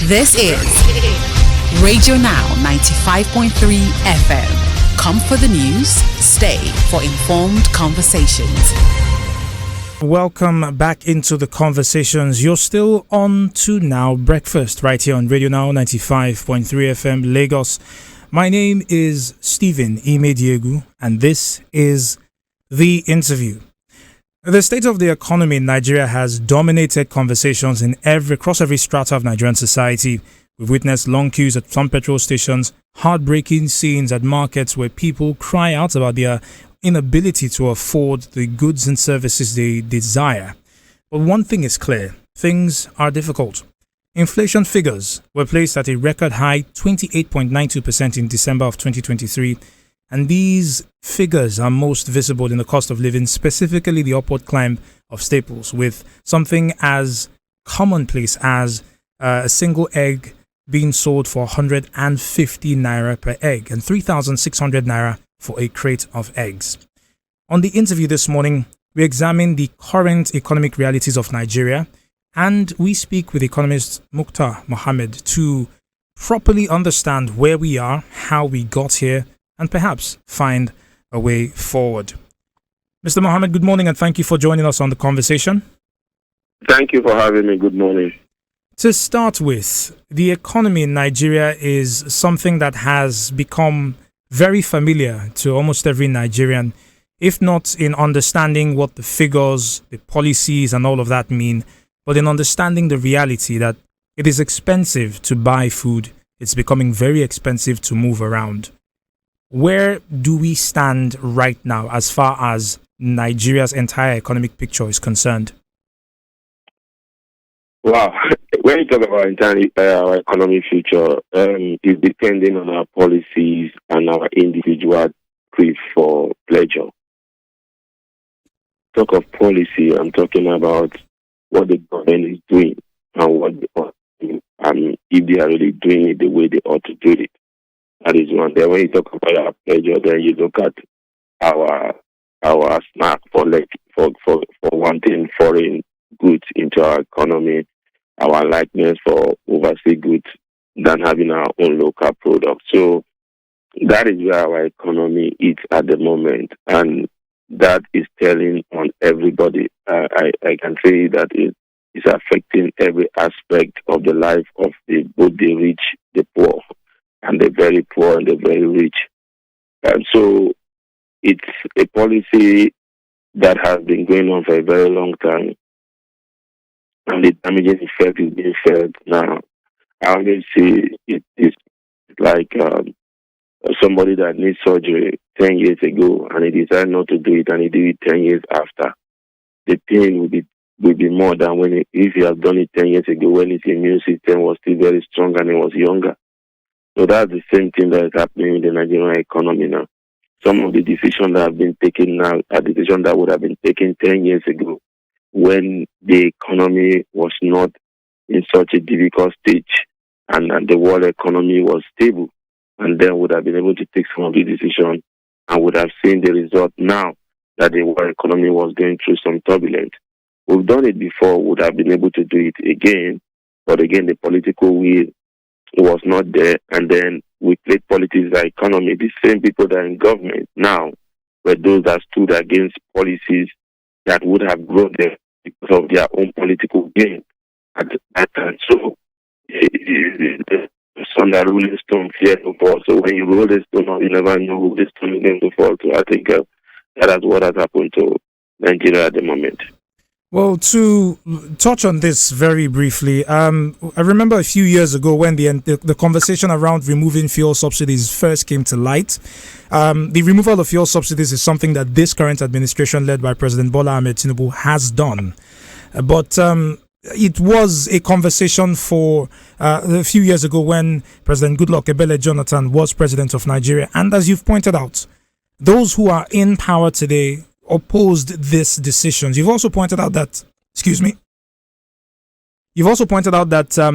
This is Radio Now 95.3 FM. Come for the news, stay for informed conversations. Welcome back into the conversations. You're still on to Now Breakfast right here on Radio Now 95.3 FM Lagos. My name is Stephen Imediegu and this is The Interview. The state of the economy in Nigeria has dominated conversations across every strata of Nigerian society. We've witnessed long queues at some petrol stations, heartbreaking scenes at markets where people cry out about their inability to afford the goods and services they desire. But one thing is clear, things are difficult. Inflation figures were placed at a record high 28.92% in December of 2023. And these figures are most visible in the cost of living, specifically the upward climb of staples, with something as commonplace as a single egg being sold for 150 naira per egg and 3,600 naira for a crate of eggs. On the interview this morning, we examine the current economic realities of Nigeria, and we speak with economist Mukhtar Mohammed to properly understand where we are, how we got here, and perhaps find a way forward. Mr. Mohammed, good morning and thank you for joining us on the conversation. Thank you for having me. Good morning. To start with, the economy in Nigeria is something that has become very familiar to almost every Nigerian, if not in understanding what the figures, the policies and all of that mean, but in understanding the reality that it is expensive to buy food. It's becoming very expensive to move around. Where do we stand right now as far as Nigeria's entire economic picture is concerned? Wow. When you talk about our economic future, it's depending on our policies and our individual grief for pleasure. Talk of policy, I'm talking about what the government is doing and what they ought to do, and if they are really doing it the way they ought to do it. That is one. Then when you talk about our pleasure, then you look at our snack for wanting foreign goods into our economy, our likeness for overseas goods than having our own local products. So that is where our economy is at the moment, and that is telling on everybody. I can say that it is affecting every aspect of the life of both the rich, the poor, and the very poor and the very rich. And so it's a policy that has been going on for a very long time, and the damaging effect is being felt now. I always say it is like somebody that needs surgery 10 years ago and he decided not to do it and he did it 10 years after. The pain will be more than if he had done it 10 years ago when his immune system was still very strong and he was younger. So that's the same thing that is happening in the Nigerian economy now. Some of the decisions that have been taken now are decisions that would have been taken 10 years ago when the economy was not in such a difficult stage and the world economy was stable, and then would have been able to take some of the decisions and would have seen the result now that the world economy was going through some turbulence. We've done it before, would have been able to do it again, but again, the political will was not there, and then we played politics and economy. The same people that are in government now were those that stood against policies that would have grown them because of their own political gain at that time. So the son that rolling stone fear to fall. So when you roll the stone, you never know who the stone is going to fall to. I think that is what has happened to Nigeria at the moment. Well, to touch on this very briefly, I remember a few years ago when the conversation around removing fuel subsidies first came to light. The removal of fuel subsidies is something that this current administration, led by President Bola Ahmed Tinubu, has done. But it was a conversation for a few years ago when President Goodluck Ebele Jonathan was president of Nigeria. And as you've pointed out, those who are in power today opposed this decision. You've also pointed out that,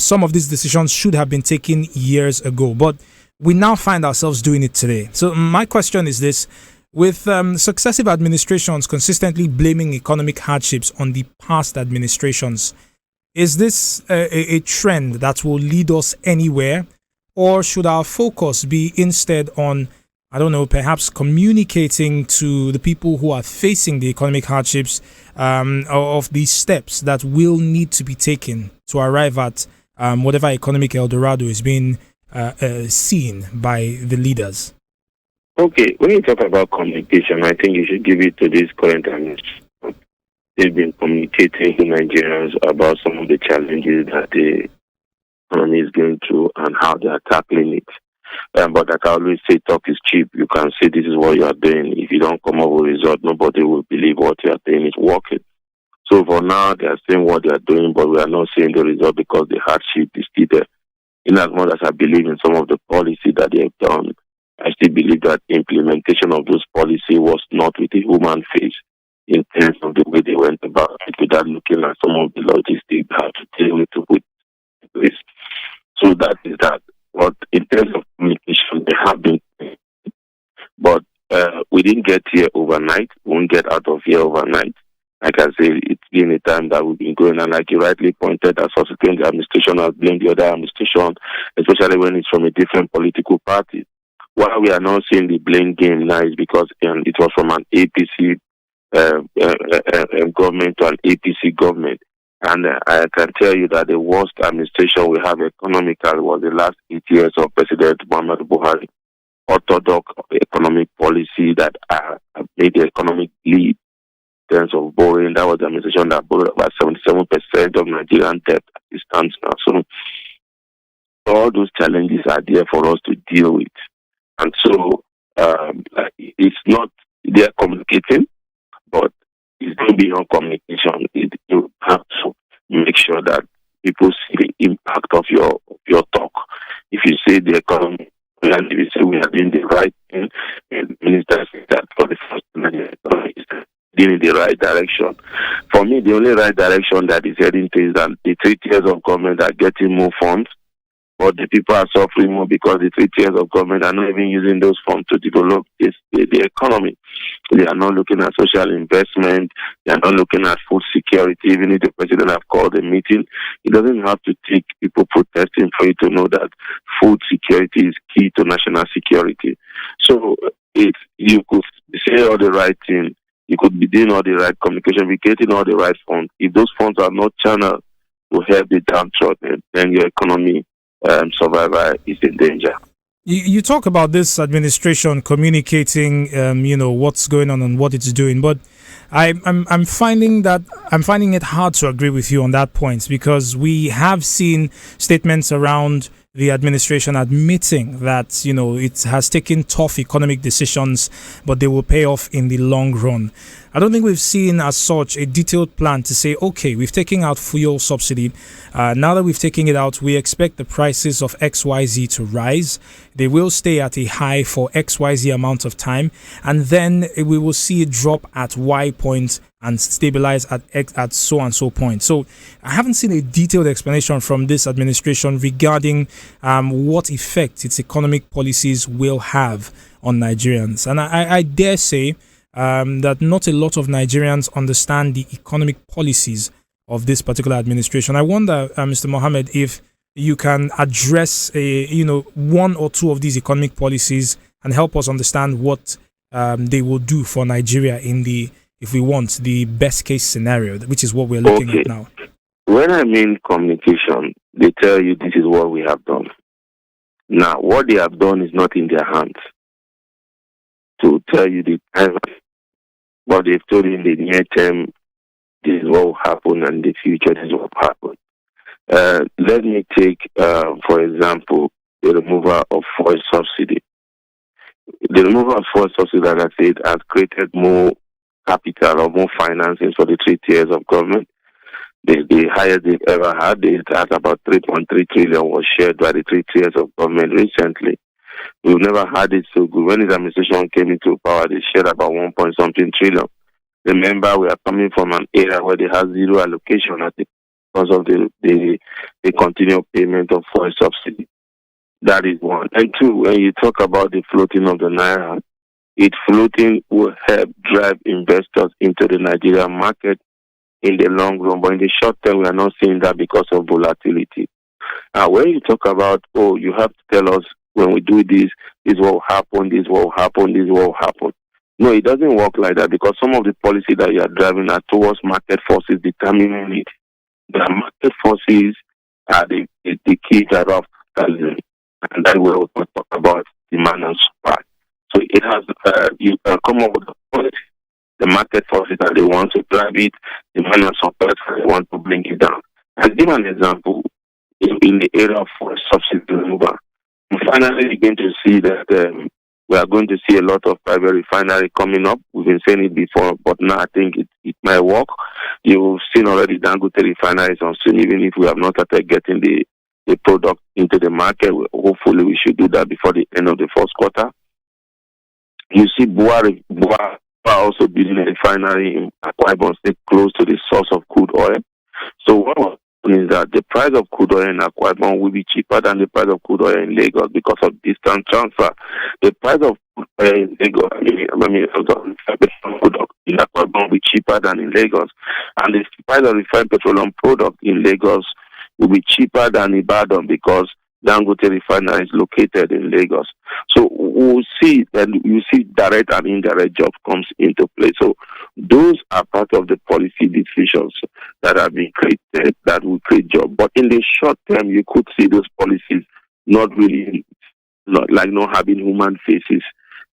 some of these decisions should have been taken years ago, but we now find ourselves doing it today. So my question is this: with successive administrations consistently blaming economic hardships on the past administrations, Is this a trend that will lead us anywhere, or should our focus be instead on, I don't know, perhaps communicating to the people who are facing the economic hardships of these steps that will need to be taken to arrive at whatever economic Eldorado is being seen by the leaders? Okay, when you talk about communication, I think you should give it to this current administration. They've been communicating to Nigerians about some of the challenges that the economy is going through and how they are tackling it. But like I always say, talk is cheap. You can say this is what you are doing. If you don't come up with a result, nobody will believe what you are doing is working. So for now, they are saying what they are doing, but we are not seeing the result because the hardship is still there. In as much as I believe in some of the policy that they have done, I still believe that implementation of those policy was not with a human face in terms of the way they went about it without looking at some of the logistics how to deal with this. So that is that. But in terms of communication, they have been, but we didn't get here overnight. We won't get out of here overnight. Like I say, it's been a time that we've been going, and like you rightly pointed, that subsequent administration has blamed the other administration, especially when it's from a different political party. Why we are not seeing the blame game now is because it was from an APC government to an APC government. And I can tell you that the worst administration we have economically was the last 8 years of President Muhammadu Buhari. Orthodox economic policy that made the economic lead in terms of borrowing. That was the administration that borrowed about 77% of Nigerian debt at this time now. So all those challenges are there for us to deal with. And so it's not they're communicating, but it's going beyond communication. You have to make sure that people see the impact of your talk. If you say the economy, and if you say we are doing the right thing, and the minister says that for the first time, the economy is heading in the right direction. For me, the only right direction that is heading to is that the 3 tiers of government are getting more funds, but the people are suffering more because the 3 tiers of government are not even using those funds to develop the economy. They are not looking at social investment. They are not looking at food security. Even if the president have called a meeting, it doesn't have to take people protesting for you to know that food security is key to national security. So you could say all the right thing. You could be doing all the right communication, be getting all the right funds. If those funds are not channeled to help the downtrodden, then your economy survival is in danger. You talk about this administration communicating, what's going on and what it's doing, but I'm finding it hard to agree with you on that point, because we have seen statements around the administration admitting that it has taken tough economic decisions, but they will pay off in the long run. I don't think we've seen as such a detailed plan to say, okay, we've taken out fuel subsidy. Now that we've taken it out, we expect the prices of XYZ to rise. They will stay at a high for XYZ amount of time, and then we will see it drop at Y point and stabilize at so and so point. So I haven't seen a detailed explanation from this administration regarding what effect its economic policies will have on Nigerians. And I dare say that not a lot of Nigerians understand the economic policies of this particular administration. I wonder, Mr. Mohammed, if you can address one or two of these economic policies and help us understand what they will do for Nigeria in the, if we want, the best case scenario, which is what we're looking at now. When I mean communication, they tell you this is what we have done. Now, what they have done is not in their hands to tell you the time, but they've told you in the near term, this is what will happen, and in the future, this is what will happen. Let me take, for example, the removal of fuel subsidy. The removal of fuel subsidy, like I said, has created more capital or more financing for the 3 tiers of government. The highest they've ever had, they had about 3.3 trillion was shared by the 3 tiers of government recently. We've never had it so good. When this administration came into power, they shared about 1 point something trillion. Remember, we are coming from an era where they have zero allocation because of the continual payment of fuel subsidy. That is one. And two, when you talk about the floating of the naira, floating will help drive investors into the Nigerian market in the long run, but in the short term, we are not seeing that because of volatility. When you talk about, you have to tell us when we do this will happen, this will happen, this will happen. No, it doesn't work like that because some of the policy that you are driving are towards market forces determining it. The market forces are the key driver of capitalism, and then we'll talk about demand and supply. So it has, you can come up with a policy. The market forces are the ones who drive it, demand and supply are the ones to bring it down. I'll give an example in the area of subsidy removal. We finally begin to see that we are going to see a lot of private refinery coming up. We've been saying it before, but now I think it might work. You've seen already Dangote refineries on stream, even if we have not started getting the product into the market. Hopefully we should do that before the end of the first quarter. You see Bua also building a refinery in Akwa Ibom State close to the source of crude oil. So what is that the price of crude oil in Akwa Ibom will be cheaper than the price of crude oil in Lagos because of distance transfer. The price of crude oil in Lagos, product in Akwa Ibom will be cheaper than in Lagos, and the price of refined petroleum product in Lagos will be cheaper than Ibadan because Dangote refinery is located in Lagos. So we'll see that you see direct and indirect job comes into play. So those are part of the policy decisions that have been created that will create jobs. But in the short term, you could see those policies not having human faces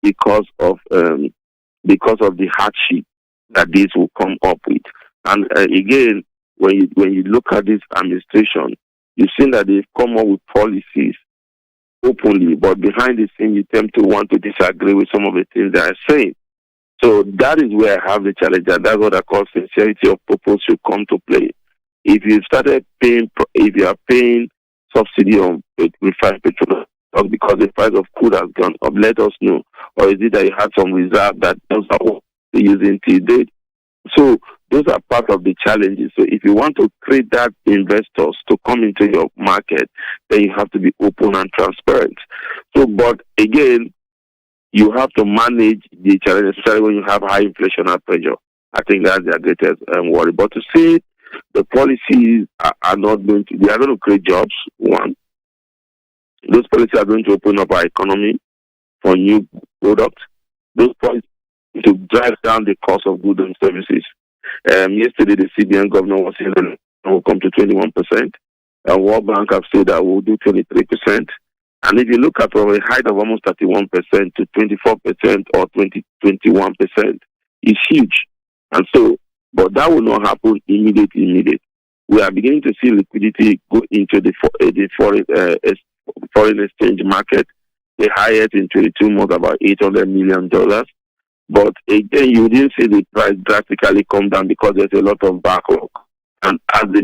because of the hardship that this will come up with. And again, when you look at this administration, you've seen that they've come up with policies openly, but behind the scene, you tend to want to disagree with some of the things they are saying. So that is where I have the challenge, and that's what I call sincerity of purpose should come to play. If you are paying subsidy on refined petroleum because the price of crude has gone up, let us know. Or is it that you had some reserve that those are what they using till date? So those are part of the challenges. So if you want to create that investors to come into your market, then you have to be open and transparent. So, but again, you have to manage the challenge, especially when you have high inflationary pressure. I think that's their greatest worry. But to say the policies are not going to, they are going to create jobs, one. Those policies are going to open up our economy for new products. Those policies to drive down the cost of goods and services. Yesterday, the CBN governor was saying that it will come to 21%. World Bank have said that we'll do 23%. And if you look at from a height of almost 31% to 24% or 21%, it's huge. And so, but that will not happen immediate. We are beginning to see liquidity go into the foreign exchange market. The highest in 22 months, about $800 million. But again, you didn't see the price drastically come down because there's a lot of backlog. And as they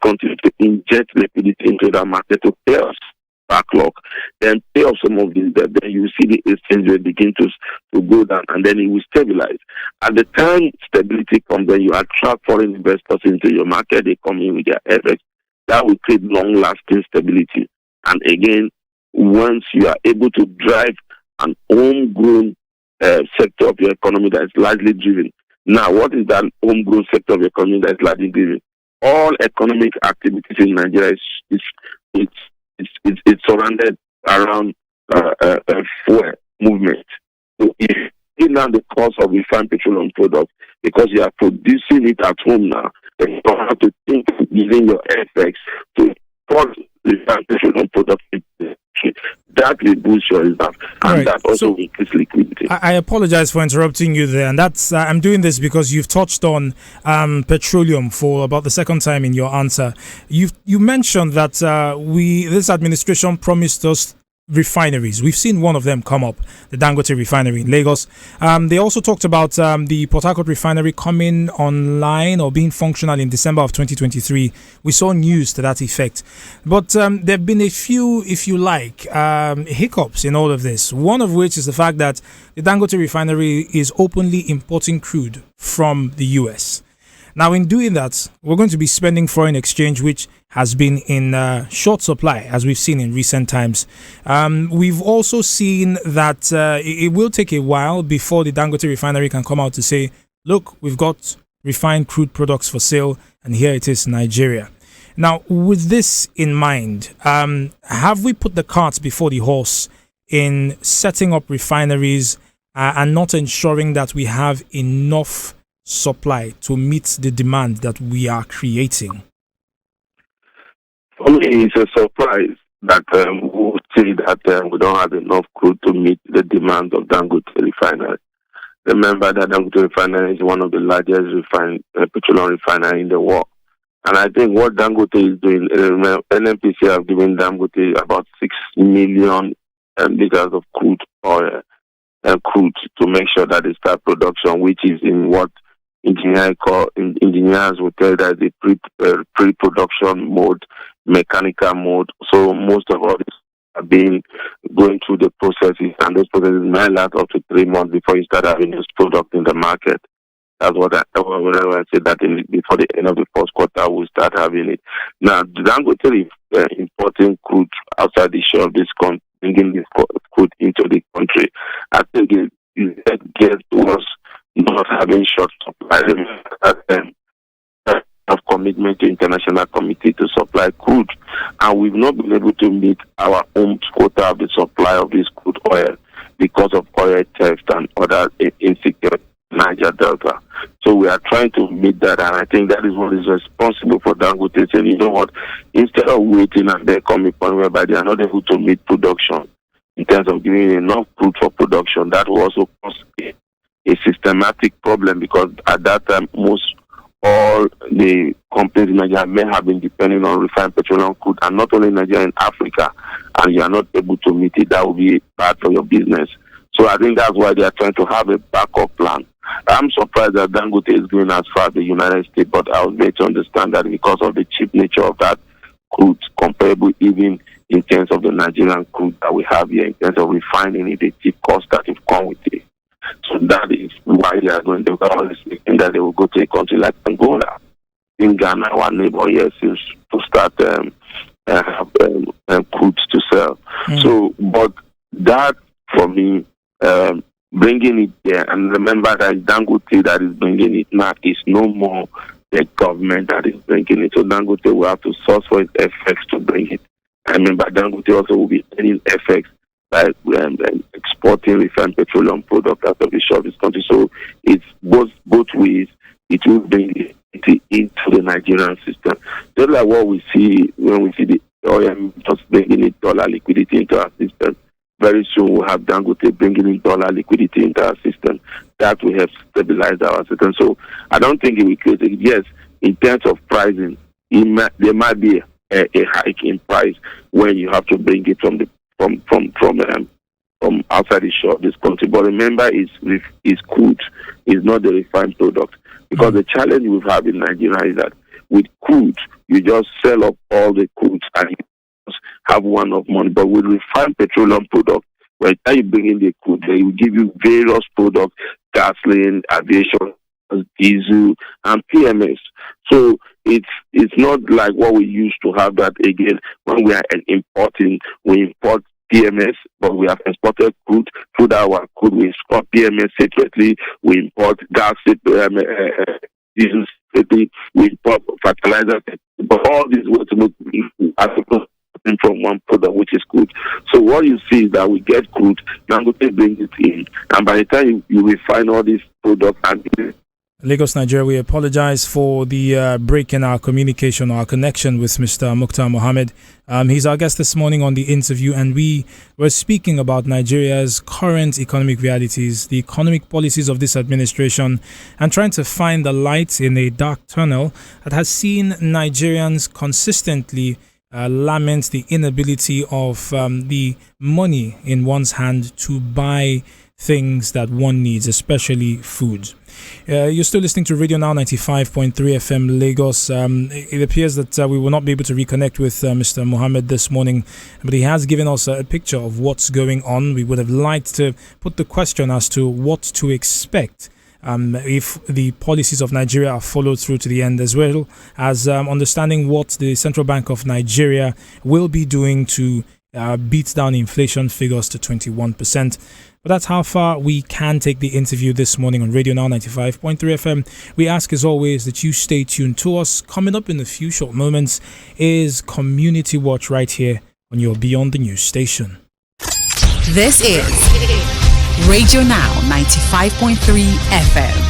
continue to inject liquidity into the market to pay off backlog, then pay off some of these, then you see the exchange rate begin to go down, and then it will stabilize. At the time stability comes, then you attract foreign investors into your market. They come in with their efforts. That will create long-lasting stability. And again, once you are able to drive an homegrown sector of your economy that is largely driven. Now, what is that homegrown sector of your economy that is largely driven? All economic activities in Nigeria it's surrounded around fuel movement. So if you down the cost of refined petroleum products because you are producing it at home now, then you don't have to think of using your FX to import refined petroleum products. That will boost your reserve, and that also increase liquidity. I apologize for interrupting you there, and that's I'm doing this because you've touched on petroleum for about the second time in your answer. You mentioned that this administration promised us refineries. We've seen one of them come up, the Dangote refinery in Lagos. They also talked about the Port Harcourt refinery coming online or being functional in December of 2023. We saw news to that effect. But there have been a few, if you like, hiccups in all of this. One of which is the fact that the Dangote refinery is openly importing crude from the US. Now, in doing that, we're going to be spending foreign exchange, which has been in short supply, as we've seen in recent times. We've also seen that it will take a while before the Dangote refinery can come out to say, look, we've got refined crude products for sale, and here it is, Nigeria. Now, with this in mind, have we put the cart before the horse in setting up refineries and not ensuring that we have enough supply to meet the demand that we are creating? For me, it's a surprise that we'll see that we don't have enough crude to meet the demand of Dangote refinery. Remember that Dangote refinery is one of the largest petroleum refinery in the world. And I think what Dangote is doing, NNPC have given Dangote about 6 million liters of crude oil, crude to make sure that they start production, which is in what engineers will tell that the pre-production mode, mechanical mode. So most of all this are being going through the processes, and those processes might last up to 3 months before you start having this product in the market. That's what I said, that before the end of the first quarter we'll start having it. Now, Dangote is importing crude outside the shore of this country, bringing this crude into the country. I think it gets towards not having short supply of commitment to international committee to supply crude, and we've not been able to meet our own quota of the supply of this crude oil because of oil theft and other insecurity in Niger Delta. So we are trying to meet that, and I think that is what is responsible for Dangote saying, you know what, instead of waiting and there come a point whereby they are not able to meet production in terms of giving enough crude for production, that will also cause a systematic problem, because at that time all the companies in Nigeria may have been depending on refined petroleum crude, and not only in Nigeria, in Africa, and you are not able to meet it. That will be bad for your business. So I think that's why they are trying to have a backup plan. I'm surprised that Dangote is going as far as the United States, but I was made to understand that because of the cheap nature of that crude, comparable even in terms of the Nigerian crude that we have here, in terms of refining it, the cheap cost that it comes with it. So that is why they are going to always thinking that they will go to a country like Angola. In Ghana, our neighbor here seems to start crude to sell. So, but that for me, bringing it there, and remember that Dangote that is bringing it now is no more the government that is bringing it. So Dangote will have to source for its FX to bring it. I remember Dangote also will be earning FX by exporting refined petroleum products out of the shore of this country. So it's both ways. It will bring it into the Nigerian system. Just like what we see when we see the oil just bringing in dollar liquidity into our system. Very soon we'll have Dangote bringing in dollar liquidity into our system. That will help stabilize our system. So I don't think it will create a, yes, in terms of pricing, there might be a hike in price when you have to bring it from outside the shore of this country. But remember, it's crude, it's not the refined product. Because the challenge we have in Nigeria is that with crude, you just sell up all the crude and you just have one of money. But with refined petroleum product, by the time you bring in the crude, they will give you various products, gasoline, aviation, diesel, and PMS. So it's not like what we used to have that again when we are importing. We import PMS, but we have exported crude. Through our crude, we export PMS separately. We import gas diesel separately. We import fertilizer. But all these were to make from one product, which is crude. So what you see is that we get crude, Dangote brings it in, and by the time you refine all these products and Lagos, Nigeria, we apologize for the break in our communication, our connection with Mr. Mukhtar Mohammed. He's our guest this morning on the interview, and we were speaking about Nigeria's current economic realities, the economic policies of this administration, and trying to find the light in a dark tunnel that has seen Nigerians consistently lament the inability of the money in one's hand to buy things that one needs, especially food. You're still listening to Radio Now 95.3 FM Lagos. It appears that we will not be able to reconnect with Mr. Mohammed this morning, but he has given us a picture of what's going on. We would have liked to put the question as to what to expect if the policies of Nigeria are followed through to the end, as well as understanding what the Central Bank of Nigeria will be doing to beats down inflation figures to 21%. But that's how far we can take the interview this morning on Radio Now 95.3 FM. We ask as always that you stay tuned to us. Coming up in a few short moments is Community Watch right here on your Beyond the News station. This is Radio Now 95.3 FM.